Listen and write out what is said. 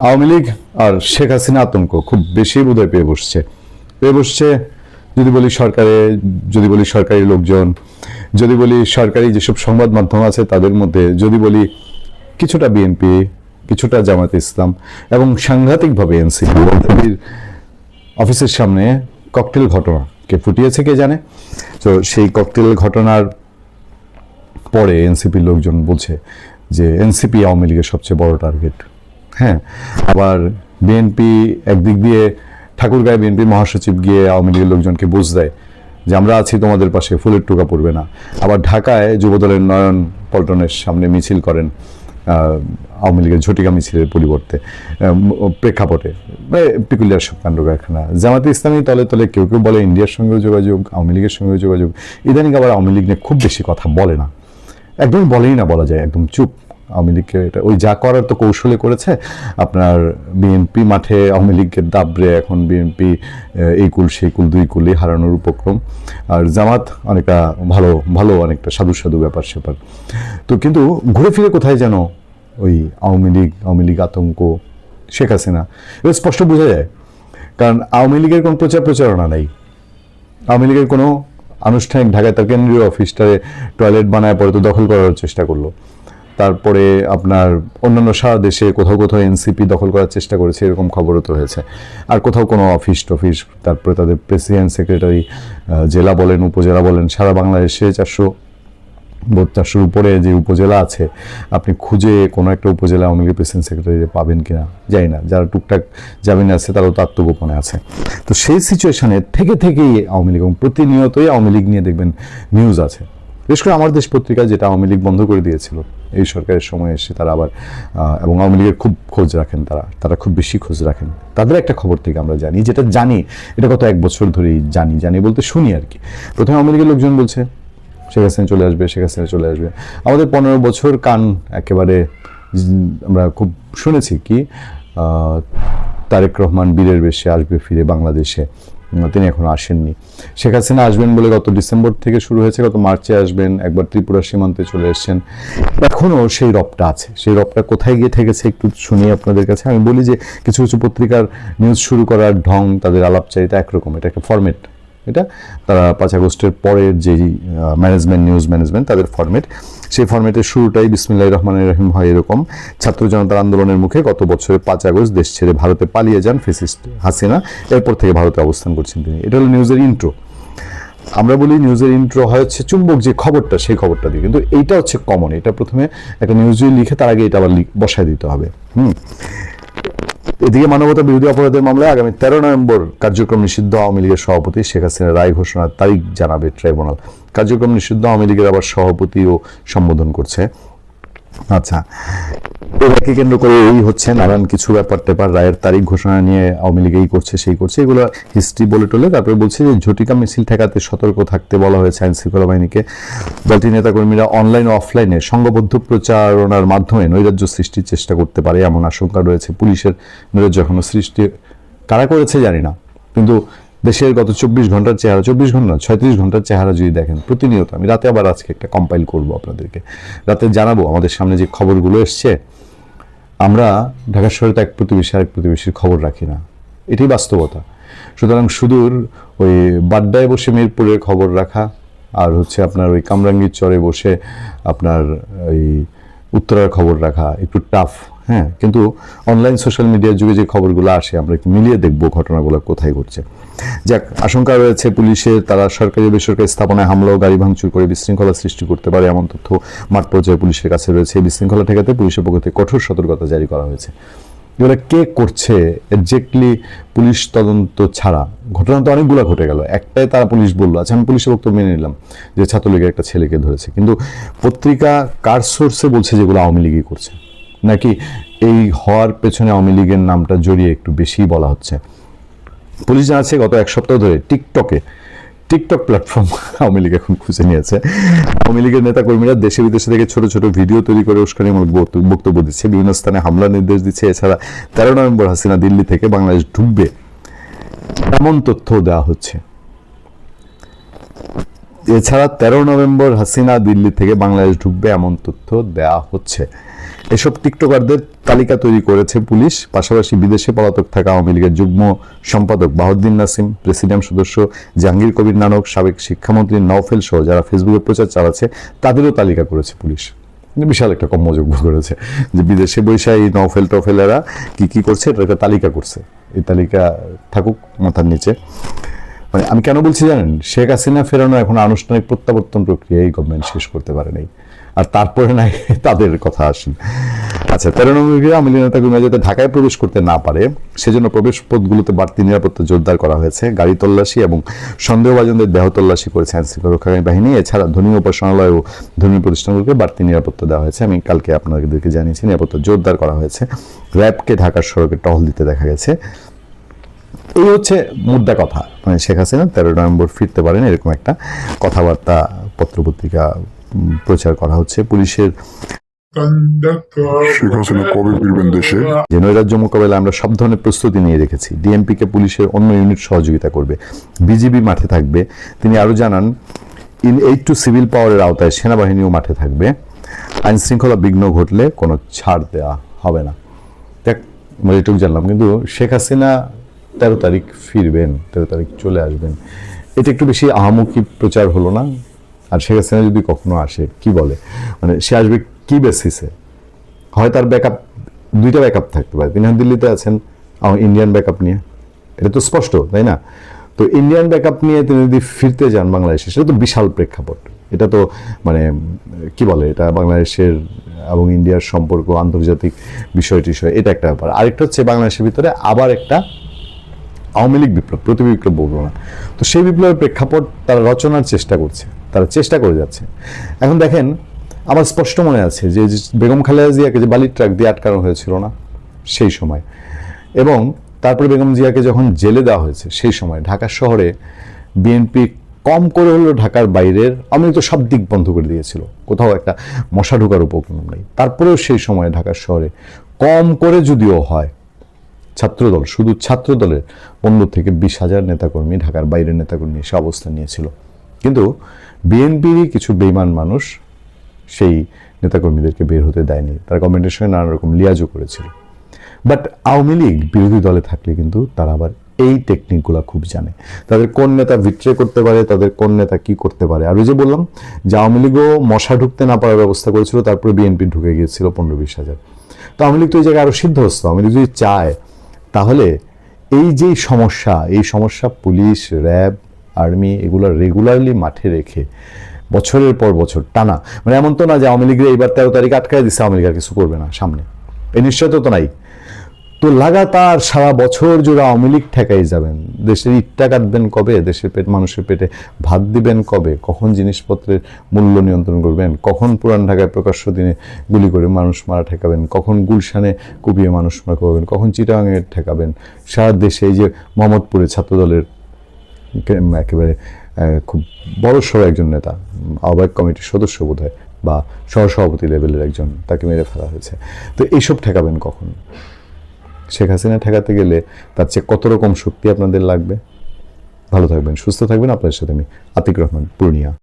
আওয়ামী লীগ আর শেখ হাসিনা আতঙ্ক খুব বেশি বোধহয় পেয়ে বসছে যদি বলি সরকারে, যদি বলি সরকারি লোকজন, যদি বলি সরকারি যেসব সংবাদ মাধ্যম আছে তাদের মধ্যে, যদি বলি কিছুটা বিএনপি, কিছুটা জামায়াতে ইসলাম এবং সাংঘাতিকভাবে এনসিপির অফিসের সামনে ককটেল ঘটনা কে ফুটিয়েছে কে জানে। তো সেই ককটেল ঘটনার পরে এনসিপির লোকজন বলছে যে এনসিপি আওয়ামী লীগের সবচেয়ে বড় টার্গেট। হ্যাঁ, আবার বিএনপি একদিক দিয়ে ঠাকুরগাঁয়ে বিএনপির মহাসচিব গিয়ে আওয়ামী লীগের লোকজনকে বুঝ দেয় যে আমরা আছি তোমাদের পাশে, ফুলের টোকা পড়বে না। আবার ঢাকায় যুবদলের নয়ন পল্টনের সামনে মিছিল করেন আওয়ামী লীগের ঝটিকা মিছিলের পরিবর্তে প্রেক্ষাপটে পিকুলিয়ার সব কাণ্ড কারখানা। জামাতে ইসলামী তলে তলে কেউ কেউ বলে ইন্ডিয়ার সঙ্গেও যোগাযোগ, আওয়ামী লীগের সঙ্গেও যোগাযোগ। ইদানিং আবার আওয়ামী লীগ নিয়ে খুব বেশি কথা বলে না, একদমই বলেই না বলা যায়, একদম চুপ। আওয়ামী লীগকে এটা ওই যা করার তো কৌশলে করেছে। আপনার বিএনপি মাঠে আওয়ামী লীগের দাবড়ে এখন বিএনপি এই কুল সেই কুল দুই কুলই হারানোর উপক্রম। আর জামাত অনেকটা ভালো ভালো অনেকটা সাধু সাধু ব্যাপার স্যাপার। তো কিন্তু ঘুরে ফিরে কোথায় যেন ওই আওয়ামী লীগ আতঙ্ক, শেখ হাসিনা, এটা স্পষ্ট বোঝা যায়। কারণ আওয়ামী লীগের কোনো প্রচারণা নেই, আওয়ামী লীগের কোনো আনুষ্ঠানিক ঢাকায় তার কেন্দ্রীয় অফিসটারে টয়লেট বানায় পরে তো দখল করার চেষ্টা করলো। তারপরে আপনার অন্যান্য সারা দেশে কোথাও কোথাও এনসিপি দখল করার চেষ্টা করেছে, এরকম খবরও তো হয়েছে। আর কোথাও কোনো অফিস টফিস, তারপরে তাদের প্রেসিডেন্ট সেক্রেটারি, জেলা বলেন উপজেলা বলেন, সারা বাংলাদেশে 400-400 উপরে যে উপজেলা আছে, আপনি খুঁজে কোনো একটা উপজেলা আওয়ামী লীগের প্রেসিডেন্ট সেক্রেটারি পাবেন কিনা জানি না। যারা টুকটাক জামিনে আছে তারাও তো আত্মগোপনে আছে। তো সেই সিচুয়েশনে থেকেই আওয়ামী লীগ এবং প্রতিনিয়তই আওয়ামী লীগ নিয়ে দেখবেন নিউজ আছে। বিশেষ করে আমার দেশ পত্রিকা, যেটা আওয়ামী লীগ বন্ধ করে দিয়েছিল এই সরকারের সময় এসে, তারা আবার এবং আওয়ামী লীগের খুব খোঁজ রাখেন, তারা খুব বেশি খোঁজ রাখেন। তাদের একটা খবর থেকে আমরা জানি, যেটা জানি এটা গত 1 বছর ধরেই জানি বলতে শুনি আর কি। প্রথমে আওয়ামী লীগের লোকজন বলছে শেখ হাসিনা চলে আসবে, শেখ হাসিনা চলে আসবে। আমাদের 15 বছর কান একেবারে আমরা খুব শুনেছি কি তারেক রহমান বীরের বেশে আসবে ফিরে বাংলাদেশে, তিনি এখনো আসেননি। শেখ হাসিনা আসবেন বলে গত ডিসেম্বর থেকে শুরু হয়েছে, গত মার্চে আসবেন, একবার ত্রিপুরা সীমান্তে চলে এসেছেন। এখনও সেই রবটা আছে। সেই রবটা কোথায় গিয়ে ঠেকেছে একটু শুনি আপনাদের কাছে। আমি বলি যে কিছু কিছু পত্রিকার নিউজ শুরু করার ঢং, তাদের আলাপচারিতা একরকম, এটা একটা ফরম্যাট। এটা তারা 5 আগস্টের পরের যেই নিউজ ম্যানেজমেন্ট তাদের ফরম্যাট, সেই ফরম্যাটের শুরুটাই বিসমিল্লাহির রহমানির রহিম হয় এরকম। ছাত্র জনতার আন্দোলনের মুখে গত বছরের 5 আগস্ট দেশ ছেড়ে ভারতে পালিয়ে যান ফ্যাসিস্ট হাসিনা, এরপর থেকে ভারতে অবস্থান করছেন তিনি। এটা হলো নিউজের ইন্ট্রো। আমরা বলি নিউজের ইন্ট্রো হয় হচ্ছে চুম্বক যে খবরটা, সেই খবরটা দিয়ে, কিন্তু এইটা হচ্ছে কমন। এটা প্রথমে একটা নিউজ যদি লিখে তার আগে এটা আবার বসায় দিতে হবে। এদিকে মানবতা বিরোধী অপরাধের মামলায় আগামী 13 নভেম্বর কার্যক্রম নিষিদ্ধ আওয়ামী লীগের সভাপতি শেখ হাসিনার রায় ঘোষণার তারিখ জানাবে ট্রাইব্যুনাল। কার্যক্রম নিষিদ্ধ আওয়ামী লীগের আবার সভাপতিও সম্বোধন করছে। আচ্ছা, এটাকে কেন্দ্র করে এই হচ্ছে নানান কিছু ব্যাপার টেপার, রায়ের তারিখ ঘোষণা নিয়ে আওয়ামী লীগ এই করছে সেই করছে, এগুলো হিস্ট্রি বলে টলে। তারপরে বলছে যে ঝটিকা মিছিল ঠেকাতে সতর্ক থাকতে বলা হয়েছে আইন শৃঙ্খলা বাহিনীকে। দলটির নেতাকর্মীরা অনলাইন ও অফলাইনে সংঘবদ্ধ প্রচারণার মাধ্যমে নৈরাজ্য সৃষ্টির চেষ্টা করতে পারে এমন আশঙ্কা রয়েছে। পুলিশের নৈরাজ্য এখনো সৃষ্টি কারা করেছে জানি না, কিন্তু দেশের গত 24 ঘন্টার চেহারা, 24 ঘন্টা না 36 ঘন্টার চেহারা যদি দেখেন প্রতিনিয়ত, আমি রাতে আবার আজকে একটা কম্পাইল করব আপনাদেরকে, রাতে জানাবো আমাদের সামনে যে খবরগুলো এসছে। আমরা ঢাকা শহরে তো এক প্রতিবেশী আরেক প্রতিবেশীর খবর রাখি না, এটাই বাস্তবতা। সুতরাং সুদূর ওই বাড্ডায় বসে মিরপুরের খবর রাখা আর হচ্ছে আপনার ওই কামরাঙ্গীর চরে বসে আপনার ওই উত্তরার খবর রাখা একটু টাফ। হ্যাঁ, কিন্তু অনলাইন সোশ্যাল মিডিয়ার যুগে যে খবরগুলো আসে আমরা একটু মিলিয়ে দেখবো ঘটনাগুলো কোথায় ঘটছে। যাক, আশঙ্কা রয়েছে পুলিশের তারা সরকারি বেসরকারি স্থাপনায় হামলা ও গাড়ি ভাঙচুর করে বিশৃঙ্খলা সৃষ্টি করতে পারে এমন তথ্য মাঠ পর্যায়ে পুলিশের কাছে রয়েছে। বিশৃঙ্খলা ঠেকাতে পুলিশের পক্ষ থেকে কঠোর সতর্কতা জারি করা হয়েছে। এগুলো কে করছে এক্স্যাক্টলি পুলিশ তদন্ত ছাড়া? ঘটনা তো অনেকগুলো ঘটে গেল, একটাই তারা পুলিশ বললো, আচ্ছা আমি পুলিশের বক্তব্য মেনে নিলাম যে ছাত্রলীগের একটা ছেলেকে ধরেছে, কিন্তু পত্রিকা কার সোর্সে বলছে যেগুলো আওয়ামী লীগই করছে, নাকি এই হওয়ার পেছনে আওয়ামী লীগের নামটা জড়িয়ে একটু বেশি বলা হচ্ছে? পুলিশ জানাচ্ছে গত 1 সপ্তাহ ধরে টিকটক প্ল্যাটফর্ম আওয়ামী লীগ এখন খুঁজে নিয়েছে। আওয়ামী লীগের নেতাকর্মীরা দেশে বিদেশে থেকে ছোট ছোট ভিডিও তৈরি করে উস্কানিমূলক বক্তব্য দিচ্ছে, বিভিন্ন স্থানে হামলার নির্দেশ দিচ্ছে। এছাড়া 13 নভেম্বর হাসিনা দিল্লি থেকে বাংলাদেশ ঢুকবে এমন তথ্য দেওয়া হচ্ছে। এছাড়া 13 নভেম্বর হাসিনা দিল্লি থেকে বাংলাদেশ ঢুকবে এমন তথ্য দেওয়া হচ্ছে। এসব টিকটকারদের তালিকা তৈরি করেছে পুলিশ। পাশাপাশি বিদেশে পলাতক থাকা আওয়ামী লীগের যুগ্ম সম্পাদক বাহাউদ্দিন নাসিম, প্রেসিডিয়াম সদস্য জাহাঙ্গীর কবির নানক, সাবেক শিক্ষামন্ত্রী নওফেল সহ যারা ফেসবুকে প্রচার চালাচ্ছে তাদেরও তালিকা করেছে পুলিশ। বিশাল একটা কর্মযোগ্য করেছে যে বিদেশে বৈশা এই নওফেল টফেলেরা কি কি করছে এটা একটা তালিকা করছে। এই তালিকা থাকুক মাথার নিচে। মানে আমি কেন বলছি জানেন, শেখ হাসিনা ফেরানো এখন আনুষ্ঠানিক প্রত্যাবর্তন প্রক্রিয়া এই গভর্নমেন্ট শেষ করতে পারে নাই। আর তারপরে নাই তাদের কথা আসেন। আচ্ছা, 13 নম্বর আওয়ামী লীগ নেতাকর্মীরা যাতে ঢাকায় প্রবেশ করতে না পারে সেজন্য প্রবেশ পথগুলোতে বাড়তি নিরাপত্তা জোরদার করা হয়েছে। গাড়ি তল্লাশি এবং সন্দেহভাজনদের দেহ তল্লাশি করেছে আইনশৃঙ্খলা রক্ষাকারী বাহিনী। এছাড়া ধর্মীয় উপাসনালয় ও ধর্মীয় প্রতিষ্ঠানগুলোকে বাড়তি নিরাপত্তা দেওয়া হয়েছে। আমি কালকে আপনাদেরকে জানিয়েছি নিরাপত্তা জোরদার করা হয়েছে। র্যাবকে ঢাকার সড়কে টহল দিতে দেখা গেছে। এই হচ্ছে মুদ্রা কথা। মানে শেখ হাসিনা 13 নভেম্বর ফিরতে পারেন এরকম একটা কথাবার্তা পত্রপত্রিকা প্রচার করা হচ্ছে। পুলিশের শেখ হাসিনা কবে ফিরবেন দেশে? যে নৈরাজ্য মোকাবেলায় আমরা সব ধরনের প্রস্তুতি নিয়ে রেখেছি। ডিএমপিকে পুলিশের অন্য ইউনিট সহযোগিতা করবে, বিজিবি মাঠে থাকবে। তিনি আরো জানান, এইড টু সিভিল পাওয়ারের আওতায় সেনাবাহিনীও মাঠে থাকবে। আইন শৃঙ্খলা বিঘ্ন ঘটলে কোনো ছাড় দেওয়া হবে না। দেখ, আমরা এটুকু জানলাম, কিন্তু শেখ হাসিনা 13 তারিখ ফিরবেন, 13 তারিখ চলে আসবেন, এটা একটু বেশি আহামুখী প্রচার হলো না? আর শেখ হাসিনা যদি কখনো আসে, কি বলে, মানে সে আসবে কি বেসিসে? হয় তার ব্যাকআপ, দুইটা ব্যাকআপ থাকতে পারে। তিনি দিল্লিতে আছেন ইন্ডিয়ান ব্যাকআপ নিয়ে, এটা তো স্পষ্ট, তাই না? তো ইন্ডিয়ান ব্যাকআপ নিয়ে তিনি যদি ফিরতে যান বাংলাদেশে, সেটা তো বিশাল প্রেক্ষাপট। এটা তো মানে কি বলে, এটা বাংলাদেশের এবং ইন্ডিয়ার সম্পর্ক, আন্তর্জাতিক বিষয় টিষয়, এটা একটা ব্যাপার। আরেকটা হচ্ছে বাংলাদেশের ভিতরে আবার একটা আওয়ামী লীগ বিপ্লব, প্রতি বিপ্লব বলবো না, তো সেই বিপ্লবের প্রেক্ষাপট তারা রচনার চেষ্টা করছে, তারা চেষ্টা করে যাচ্ছে। এখন দেখেন, আমার স্পষ্ট মনে আছে যে বেগম খালেদা জিয়াকে যে বালির ট্রাক দিয়ে আটকানো হয়েছিল না সেই সময়, এবং তারপরে বেগম জিয়াকে যখন জেলে দেওয়া হয়েছে সেই সময় ঢাকা শহরে বিএনপি কম করে হলেও ঢাকার বাইরের আওয়ামী লীগ তো সব দিক বন্ধ করে দিয়েছিল, কোথাও একটা মশা ঢোকার উপক্রম নেই। তারপরেও সেই সময় ঢাকার শহরে কম করে যদিও হয় ছাত্রদল, শুধু ছাত্রদলের 15 থেকে 20,000 নেতাকর্মী ঢাকার বাইরের নেতাকর্মী এসে অবস্থান নিয়েছিল। কিন্তু বিএনপিরই কিছু বেইমান মানুষ সেই নেতাকর্মীদেরকে বের হতে দেয়নি, তারা গভর্নমেন্টের সঙ্গে নানা রকম লিয়াজও করেছিল। বাট আওয়ামী লীগ বিরোধী দলে থাকলে কিন্তু তারা আবার এই টেকনিকগুলো খুব জানে, তাদের কোন নেতা ভিট্রে করতে পারে, তাদের কোন নেতা কি করতে পারে। আর ওই যে বললাম যে আওয়ামী লীগও মশা ঢুকতে না পারার ব্যবস্থা করেছিল, তারপরে বিএনপি ঢুকে গিয়েছিল 15-20,000। তো আওয়ামী লীগ তো এই জায়গায় আরো সিদ্ধহস্ত। আওয়ামী লীগ যদি চায় তাহলে এই যে সমস্যা পুলিশ, র্যাব, আর্মি এগুলো রেগুলারলি মাঠে রেখে বছরের পর বছর টানা, মানে এমন তো না যে আওয়ামী লীগের এইবার 13 তারিখ আটকায় দিচ্ছে, আওয়ামী লীগ আর কিছু করবে না সামনে, এই নিশ্চয়তা তো নাই। তো লাগাতার সারা বছর জুড়ে আওয়ামী লীগ ঠেকাই যাবেন। দেশের ইটটা কাটবেন কবে? দেশের মানুষের পেটে ভাত দিবেন কবে? কখন জিনিসপত্রের মূল্য নিয়ন্ত্রণ করবেন? কখন পুরান ঢাকায় প্রকাশ্য দিনে গুলি করে মানুষ মারা ঠেকাবেন? কখন গুলশানে কুপিয়ে মানুষ মারা করবেন? কখন চিটাগাঙে ঠেকাবেন? সারা দেশে এই যে মোহাম্মদপুরে ছাত্রদলের একেবারে খুব বড়সড় একজন নেতা, আহ্বায়ক কমিটির সদস্য বোধহয় বা সহসভাপতি লেভেলের একজন, তাকে মেরে ফেলা হয়েছে। তো এইসব ঠেকাবেন কখন? শেখ হাসিনা ঠেকাতে গেলে তার চেয়ে কত রকম শক্তি আপনাদের লাগবে। ভালো থাকবেন, সুস্থ থাকবেন। আপনাদের সাথে আমি আতিক রহমান, পূর্ণিয়া।